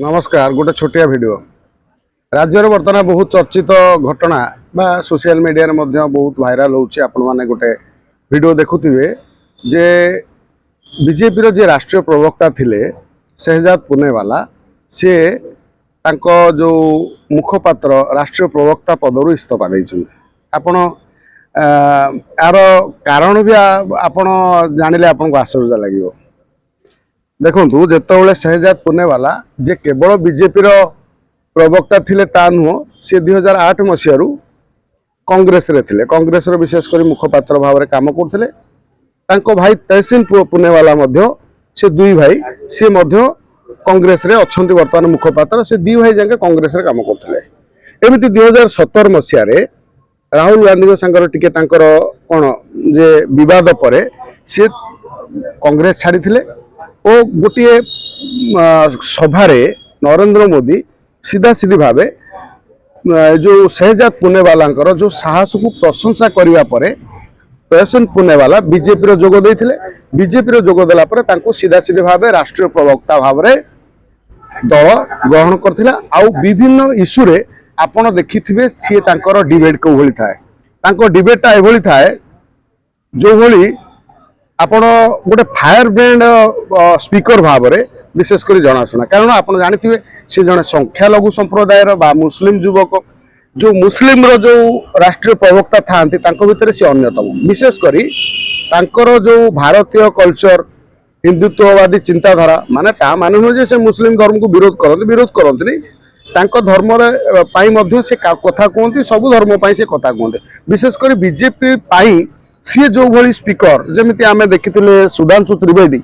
नमस्कार। गोटे छोटिया वीडियो राज्य बर्तमान बहुत चर्चित घटना बा सोशल मीडिया रे मध्य बहुत वायरल होउछि। आपण माने गोटे वीडियो देखुथिबे जे बीजेपी रो जे राष्ट्रीय प्रवक्ता थिले शहजाद पुनेवाला से तांको जो मुखपात्र राष्ट्रीय प्रवक्ता पदरु इस्तीफा दैछन। आपण यार कारण भी आपण जानिले आपण को आश्चर्य लागिवो। देखु जिते शहजाद पुनेवाला जे केवल बीजेपी प्रवक्ता थिले ता नुह सी 2008 मसीह कांग्रेस रे थिले। कांग्रेस रो विशेषकर मुखपात्र भाव में काम करते। भाई तहसीन पुनेवाला से दुई भाई सी कांग्रेस रे अछंती वर्तमान मुखपात्र से दुई भाई जाके कांग्रेस रे काम करते। एमती 2017 मसीह राहुल गांधी सांगर टिके कौन जे विवाद पर सी कांग्रेस छाड़ी ओ गोटे सभारे नरेंद्र मोदी सीधा सीधी भावे जो शहजाद पुनेवाला जो साहस को प्रशंसा करने पर तहसीन पुनेवाला बीजेपी रो जोग देथिले। बीजेपी रो जोग देला पर तांको सीधा सीधी भावे राष्ट्रीय प्रवक्ता भाव रे दल ग्रहण करथिला। आउ विभिन्न इश्यू रे आपण देखिथिबे सी तांकर डिबेट को भली थाए। तांको डिबेटटा एभली थाए जो भली आपण गोटे फायर ब्रांड स्पीकर भाव में विशेषकर जनाशुना। कारण आप जानते सी जड़े संख्यालघु संप्रदाय मुस्लिम युवक जो मुस्लिम रो जो राष्ट्रीय प्रवक्ता था भितर सी अन्यतम। विशेषकर जो भारतीय कल्चर हिंदुत्ववादी चिंताधारा माने ता माने नुहे से मुस्लिम धर्म को विरोध करते धर्म से कथा कहते सब धर्म से कथा कहते। विशेषकर बीजेपी सी जो भली स्पीकर जमी आम देखी सुधांशु त्रिवेदी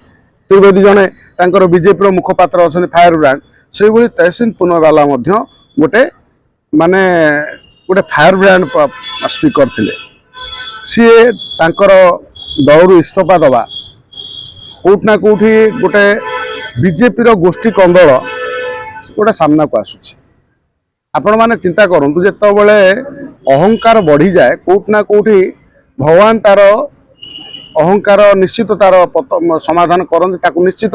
जड़े बीजेपी मुखपात्र अच्छा फायर ब्रांड से भाई तहसीन पुनेवाला गोटे माने गोटे फायर ब्रांड स्पीकर थे। सी दलू इस्तीफा दबा कौटना कौटी गोटे बीजेपी गोष्ठी कंदल गोटे सामना को आसूची। आपण मैंने चिंता करूँ जिते अहंकार बढ़ी जाए कौटना कौटी भगवान तार अहंकार निश्चित तार समाधान करते निश्चित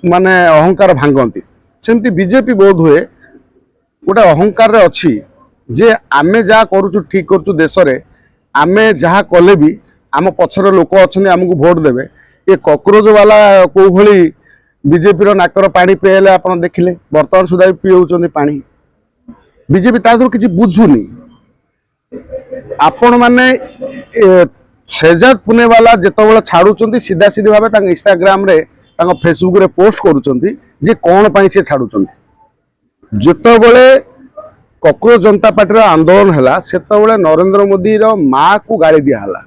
माने अहंकार भांगती। सेमती बीजेपी बोध हुए गोटे अहंकार अच्छी जे आमे जहाँ करूँ ठीक करूँ देश में आमे जहाँ कले भी आम पछर लोक अच्छा आमको भोट देवे। ये कॉकरोच वाला कौ भली बीजेपी नाकर पानी पीएले आप देखिले बर्तमान सुधा भी पीऊँ पानी। बीजेपी तादर किसी बुझुनी। आपण माने शहजाद पुनेवाला जिते छाड़ुंट सीधा सीधी भाव इंस्टाग्राम रे फेसबुक रे पोस्ट करुँच जे कौन पाई से छाड़ुंट। जिते कॉकरोच जनता पार्टी आंदोलन है से नरेंद्र मोदी माँ को गाड़ी दिहला।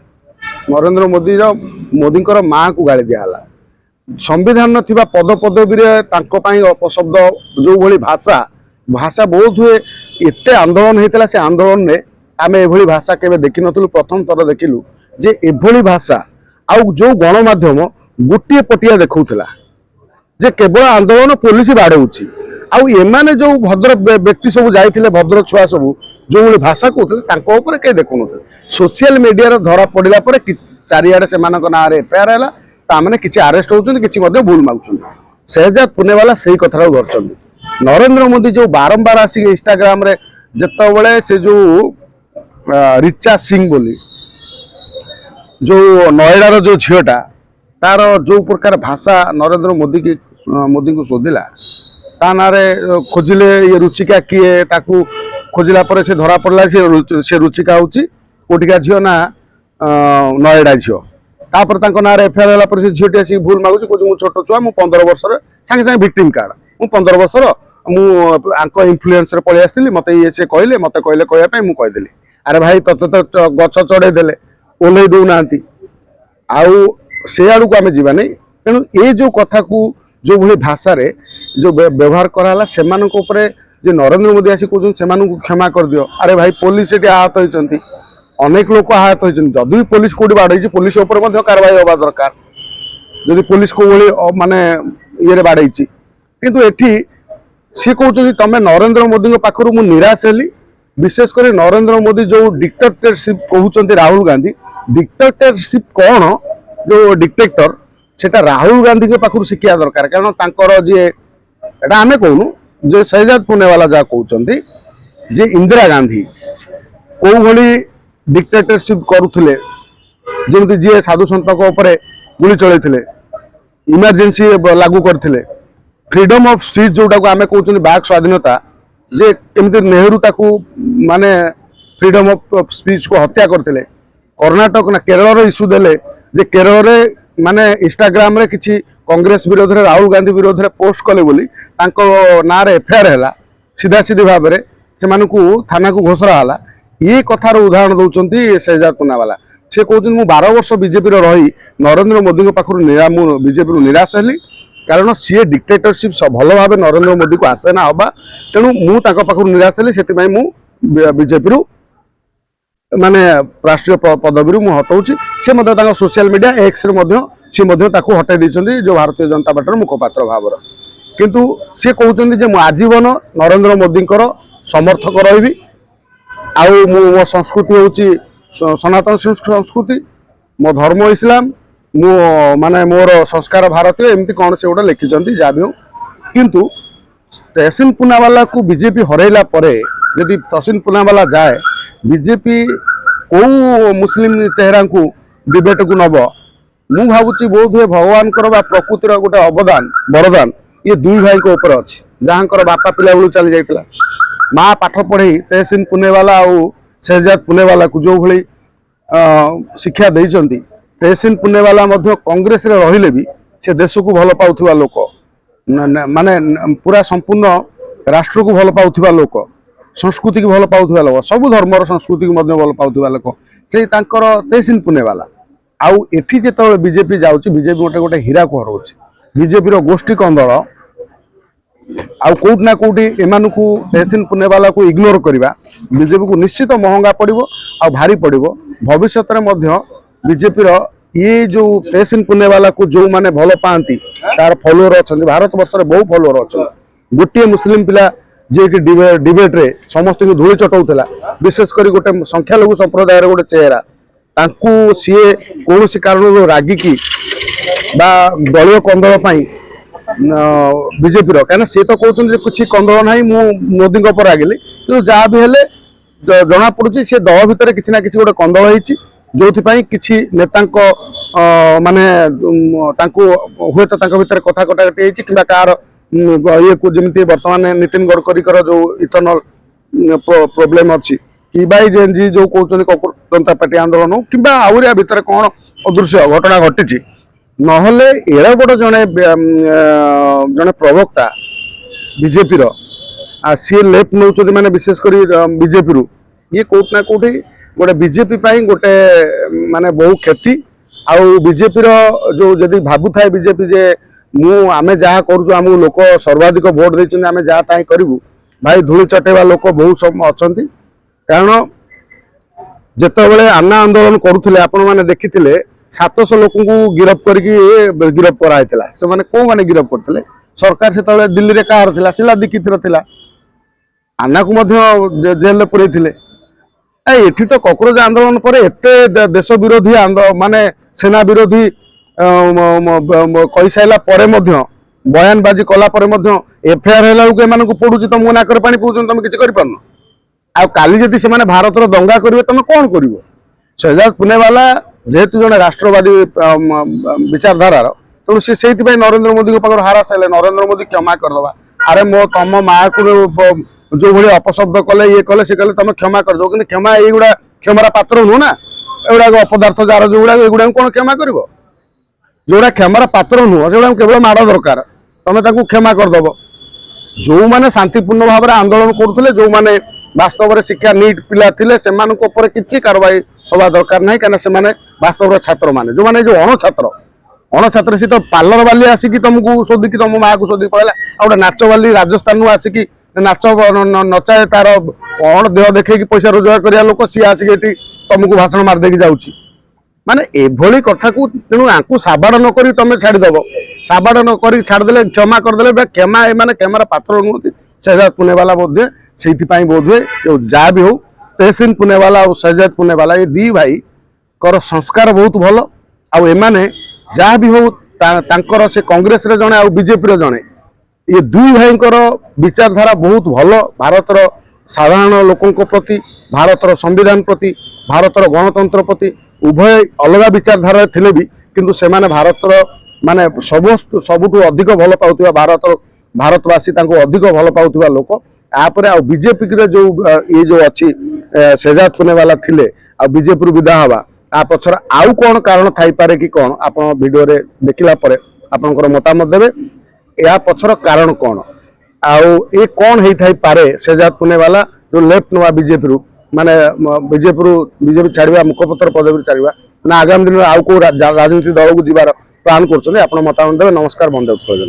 नरेंद्र मोदी माँ को गाड़ी दिहला। संविधान थिबा पद पदवी अपशब्द जो भली भाषा भाषा बहुत हुए एते आंदोलन होता से आंदोलन में आम एभली भाषा केवे देखि नथुलु। प्रथम थर देखिलु जे एभली भाषा आउ जो गणमाध्यम गोटे पटिया देखौथला जे केवल आंदोलन पुलिस बाड़ौछि। आउ एमाने जो भद्र व्यक्ति सब जाइथिले भद्र छुआ सब जो भली भाषा कहउथले तांको ऊपर के देखुनथले। सोशल मीडिया रे धरा पड़िला पर चारियाडे सेमानक नाँ रे एफआईआर हैला तामाने किछि अरेस्ट होउछन किछि मध्ये भूल मागुछन। शहजाद पुनेवाला सही कथार धरछन। नरेंद्र मोदी जो बारंबार आसी इंस्टाग्राम रे जतबेले से जो रिचा सिंह बोली जो नोएडार जो झीटा तार जो प्रकार भाषा नरेंद्र मोदी को शोधिला ता ना खोजिले ये रुचिका किए ताकू खोजिला पर से धरा पड़ला से रुचिका होची कोटिका झील ना नोएडा झील तापर तांको ना एफआईआर होला पर से झीटी आसी भूल मागुची कोची मु छोट छुआ मु 15 वर्षर संगे संगे विक्टिम कार्ड मु 15 वर्षर मु आंको इन्फ्लुएंस रे पळि आस्तिली मते ये से कहले मते कहले कहया पई मु कहि देली। अरे भाई तते तो गछ चढ़े देले ओल्हे दौना आउ से आड़ को आम जावानी। तेणु ये जो कथा को जो भली भाषा रे जो व्यवहार कराला से नरेंद्र मोदी आसी कहते से क्षमा कर दियो। अरे भाई पुलिस ये आहत होती अनेक लोक आहत होती जदि पुलिस कौटी बाड़े पुलिस कार्रवाई हवा दरकार जदि पुलिस को माने ये बाड़े किंतु एठी सी कहते तमें नरेंद्र मोदी पाखर मु निराश हेली। विशेषकर नरेंद्र मोदी जो डिक्टेटरशिप कहते राहुल गांधी डिक्टेटरशिप कौन जो डिक्टेटर सेटा राहुल गांधी के पाखर शिखिया दरकार। कारण तांकर जे एटा आमे कहूनु जे शहजाद पुनेवाला जहाँ कहते जे इंदिरा गांधी कौ भली डिक्टेटरशिप करुले जमी जी साधु सत गुली चलते इमरजेंसी लागू करते फ्रीडम ऑफ स्पीच जोटा को आम कहते बाक स्वाधीनता जे केमती नेहरू ताकू माने फ्रीडम ऑफ स्पीच को हत्या करते कर्णाटक ना केरल इश्यू देले जे केरल माने इंस्टाग्राम रे किछि कांग्रेस विरोध में राहुल गांधी विरोध में पोस्ट कले बोली ना एफआईआर है सीधा सीधी भाव में से थाना को घोषणा है ये कथार उदाहरण दौरान शहजाद पुनावाला से कहते मु 12 वर्ष बीजेपी रही नरेंद्र मोदी पाखु बीजेपी निराश हली कारण सी डिक्टेटरशिप भल भाव नरेंद्र मोदी को आसे ना हवा तेणु मुझे निराश हली से बीजेपी माने राष्ट्रीय पदवी मुझे हटाऊँगी सी सोशल मीडिया एक्स सी हटाई देती जो भारतीय जनता पार्टी मुखपात्र भाव किंतु सी कहते आजीवन नरेंद्र मोदी समर्थक रही मो संस्कृति हूँ सनातन संस्कृति मो धर्म इस्लाम मो माने मोर संस्कार भारतीय एमती कौन से गोटे लिखिं जहाँ भी हो किंतु तहसीन पुनावाला को बीजेपी हरैला यदि तहसीन पुनावाला जाए बीजेपी कौ मुस्लिम चेहरा को डिबेट को नब मु भावुची बोध हुए भगवान प्रकृतिर गोटे अवदान वरदान ये दुई भाई को ऊपर अच्छी जहाँ बापा पिला बेलू चली जाता माँ पाठ पढ़े तहसीन पुनेवाला और शहजाद पुनेवाला को जो भली शिक्षा देइचंती तहसीन पुनेवाला कांग्रेस रे रहिले भी से देश को भल पाउथिबा लोक माने पूरा संपूर्ण राष्ट्र को भल पाउथिबा लोक संस्कृति की भल पाउथिबा लोक सब धर्मर संस्कृति को भल पाउथिबा लोक से तहसीन पुनेवाला आउ एठी जेतबेले बीजेपी जाउची बीजेपी गोटे गोटे हीरा को हरउची बीजेपी रो गोष्ठी कंदल आउ कोउट ना कोउटी एमानु को तहसीन पुनेवाला को इग्नोर करबा बीजेपी को निश्चित महंगा पड़िबो आ भारी पड़िबो भविष्यत रे मध्य बीजेपी रो ये जो तहसीन पुनेवाला को जो माने भल पाती तार फॉलोअर अच्छा भारत वर्ष में बहु फॉलोअर अच्छा गोटे मुस्लिम पिला जे कि डिबेट रे समस्त को धूली चटाउला विशेषकर गोटे संख्यालघु संप्रदाय गोटे चेहरा तांकू सीए कौन कारण रागिकी दलीय कंदल बीजेपी कहीं सी तो कहते कुछ कंदल ना मोदी रागिली कि जहाँ भी हेले जना पड़ी सी दल भितर किसी ना किसी गोटे कंदल होती जो किसी नेता माने हुए तो भितर कथा कटाकटी कि कार ये को जमी बर्तमान नितिन गडकरी जो इथनॉल प्रोब्लेम अच्छी कि जेएनजी जो कहते कपूर जनता पार्टी आंदोलन हो कि आउरिया भितर कौन अदृश्य घटना घटी नहले एड़ा बड़ जड़े जड़े प्रवक्ता बीजेपी सी लेफ्ट नौ मैंने विशेषकर बीजेपी रु ये कौट ना कौटी गोटे बीजेपी गोटे माने बहु क्षति आउ बीजेपी जो जदि भावु थाए बीजेपी जे आमे जहाँ करूँ आम लोक सर्वाधिक भोट देते आमे जहाँ ताही करूँ भाई धूली चटेवा लोक बहुत सब अच्छा कारण जितेबाला आना आंदोलन करुले आपण मैंने देखी 700 लोक गिरफ करके गिरफ कराई से मैंने कौ मैंने गिरफ करते सरकार से दिल्ली में कार था शिला दीक्षित था आना को जेल पुरई एठी तो कॉकरोच आंदोलन पर एते देश विरोधी माने सेना विरोधी कही सारा बयानबाजी कला एफआईआर है पड़ू तुमको नाकर पानी पीछे तुम किसी कर काली जदि से भारत दंगा करेंगे तुम कौन कर शहजाद पुनेवाला जेहेतु जड़े राष्ट्रवादी विचारधारा तेणु से नरेंद्र मोदी पाखर हारास है नरेंद्र मोदी क्षमा करदे अरे मो तुम माँ को जो भाई अपशब्द कले ये कले सी कले तुम क्षमा कर दो कि क्षमा युवा क्षमार पात्र नुह ना एगुड़ा अपदार्थ जार जो एगुड़ा कौन क्षमा कर जोड़ा क्षमार पात्र नुह से केवल माड़ दरकार तुम क्षमा करदब जो मैंने शांतिपूर्ण भाव में आंदोलन करुले जो मैंने वास्तव में शिक्षा नीट पिला थे से किसी कारवाई हवा दरकार ना कहीं वास्तव छात्र मैंने जो मैंने जो अणछात्र सी तो पार्लर वाली आसिक तुमको शोधिकी तुम माँ को शोधिक पड़ा गोटे नाच वाली राजस्थान आसिक नाच नचाए तार कौन देह देखे पैसा रोजगार करने लोक सी आसिक तुमको भाषण मारदेकी जाऊँगी माने एभली कथा को तेणु आपको साबाड़ नक तुम छाड़देव साबाड़ नक छाड़दे क्षमा करदे क्षमा एम क्षमार पात्र नुहति शहजाद पुनेवाला बोधे से बोधे जहाँ भी हो तहसीन पुनेवाला और शहजाद पुनेवाला ये दी भाई कर संस्कार बहुत भल आउ एमाने जहाँ भी हो से कांग्रेस रे जड़े आ बीजेपी जड़े ये दुई भाईंकर विचारधारा बहुत भल भारतर साधारण लोकों प्रति भारतर संविधान प्रति भारतर गणतंत्र प्रति उभय अलग विचारधारा थिले भी किंतु से माने भारतर माने सबुठु अधिक भल पाउथिबा भारतवासी अधिक भल पाउथिबा लोक आपर आ बीजेपी जो ये जो अच्छी सेजाद पुनेवाला थिले आ बीजेपी विदा हवा आ पछर आउ कौन कारण थाई पारे कि कौन आप वीडियो रे देखिला परे आपनकर मतामत देबे या पछर कारण कौन आउ ये कौन हेई थाई पारे सेजाद पुनेवाला जो लेफ्ट नवा बीजेपी रु माने बीजेपी छाड़िबा मुखपत्र पदवी छाड़िबा ना आगामी दिन आउ को राजनीति दल को जीवार प्लान करछले आपन मतामत देबे। नमस्कार बंदे उत्तर